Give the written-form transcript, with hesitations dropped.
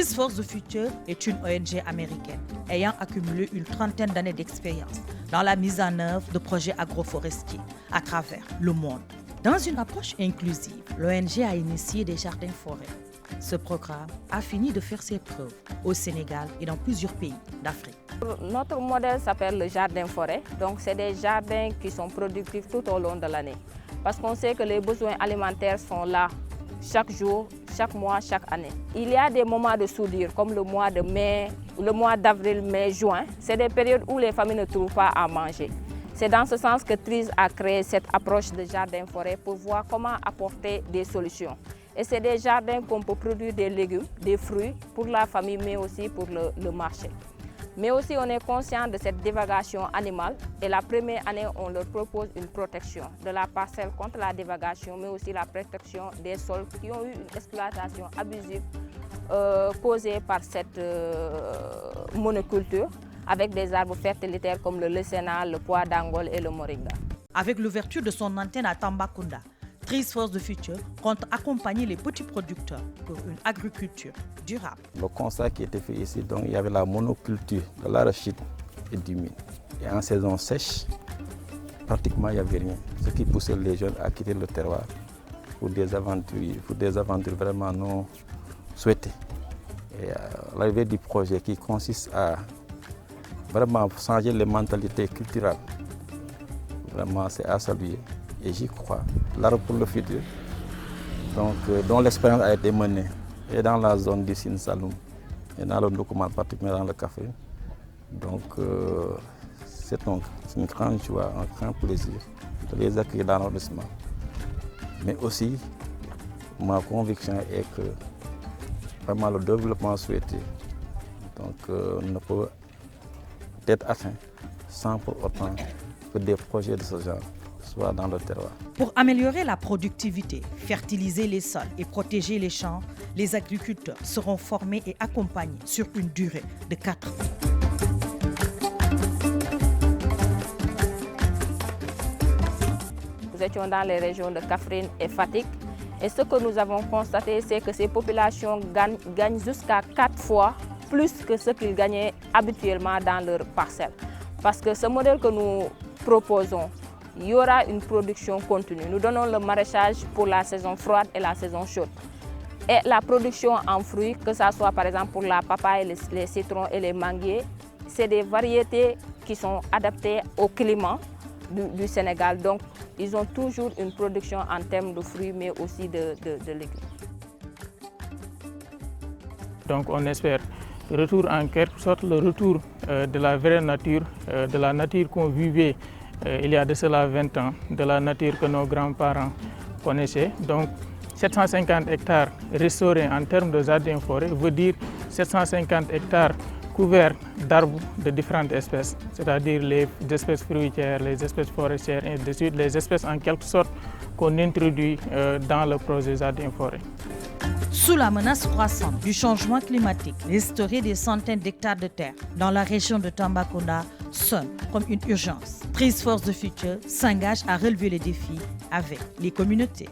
Trees for the Future est une ONG américaine ayant accumulé une trentaine d'années d'expérience dans la mise en œuvre de projets agroforestiers à travers le monde. Dans une approche inclusive, l'ONG a initié des jardins-forêts. Ce programme a fini de faire ses preuves au Sénégal et dans plusieurs pays d'Afrique. Notre modèle s'appelle le jardin-forêt. Donc, c'est des jardins qui sont productifs tout au long de l'année. Parce qu'on sait que les besoins alimentaires sont là chaque jour, chaque mois, chaque année. Il y a des moments de soudure comme le mois de mai, le mois d'avril, mai, juin. C'est des périodes où les familles ne trouvent pas à manger. C'est dans ce sens que Trees a créé cette approche de jardin-forêt pour voir comment apporter des solutions. Et c'est des jardins qu'on peut produire des légumes, des fruits pour la famille, mais aussi pour le marché. Mais aussi, on est conscient de cette divagation animale. Et la première année, on leur propose une protection de la parcelle contre la divagation, mais aussi la protection des sols qui ont eu une exploitation abusive causée par cette monoculture, avec des arbres fertilitaires comme le leucéna, le pois d'Angole et le moringa. Avec l'ouverture de son antenne à Tambacounda, Trees for the Future compte accompagner les petits producteurs pour une agriculture durable. Le constat qui était fait ici, donc, il y avait la monoculture de l'arachide et du mil. Et en saison sèche, pratiquement il n'y avait rien. Ce qui poussait les jeunes à quitter le terroir pour des aventures vraiment non souhaitées. Et l'arrivée du projet qui consiste à vraiment changer les mentalités culturelles, vraiment c'est à saluer. Et j'y crois, l'arbre pour le futur, donc, dont l'expérience a été menée et dans la zone du Sine Saloum et dans le Ndoukoumane, particulièrement dans le café. Donc c'est une grande joie, un grand plaisir de les accueillir dans l'arrondissement. Mais aussi, ma conviction est que vraiment le développement souhaité ne peut être atteint sans pour autant que des projets de ce genre soient dans le terroir. Pour améliorer la productivité, fertiliser les sols et protéger les champs, les agriculteurs seront formés et accompagnés sur une durée de 4 ans. Nous étions dans les régions de Kaffrine et Fatick. Et ce que nous avons constaté, c'est que ces populations gagnent jusqu'à 4 fois plus que ce qu'ils gagnaient habituellement dans leurs parcelles. Parce que ce modèle que nous proposons, il y aura une production continue. Nous donnons le maraîchage pour la saison froide et la saison chaude. Et la production en fruits, que ce soit par exemple pour la papaye, les citrons et les manguiers, c'est des variétés qui sont adaptées au climat du Sénégal. Donc, ils ont toujours une production en termes de fruits, mais aussi de légumes. Donc, on espère retour en quelque sorte, le retour de la vraie nature, de la nature qu'on vivait il y a de cela 20 ans, de la nature que nos grands-parents connaissaient. Donc 750 hectares restaurés en termes de jardin-forêt veut dire 750 hectares couverts d'arbres de différentes espèces, c'est-à-dire les espèces fruitières, les espèces forestières, et ainsi de suite, les espèces en quelque sorte qu'on introduit dans le projet jardin-forêt. Sous la menace croissante du changement climatique, restaurer des centaines d'hectares de terre dans la région de Tambacounda sonne comme une urgence. Trees for the Future s'engage à relever les défis avec les communautés.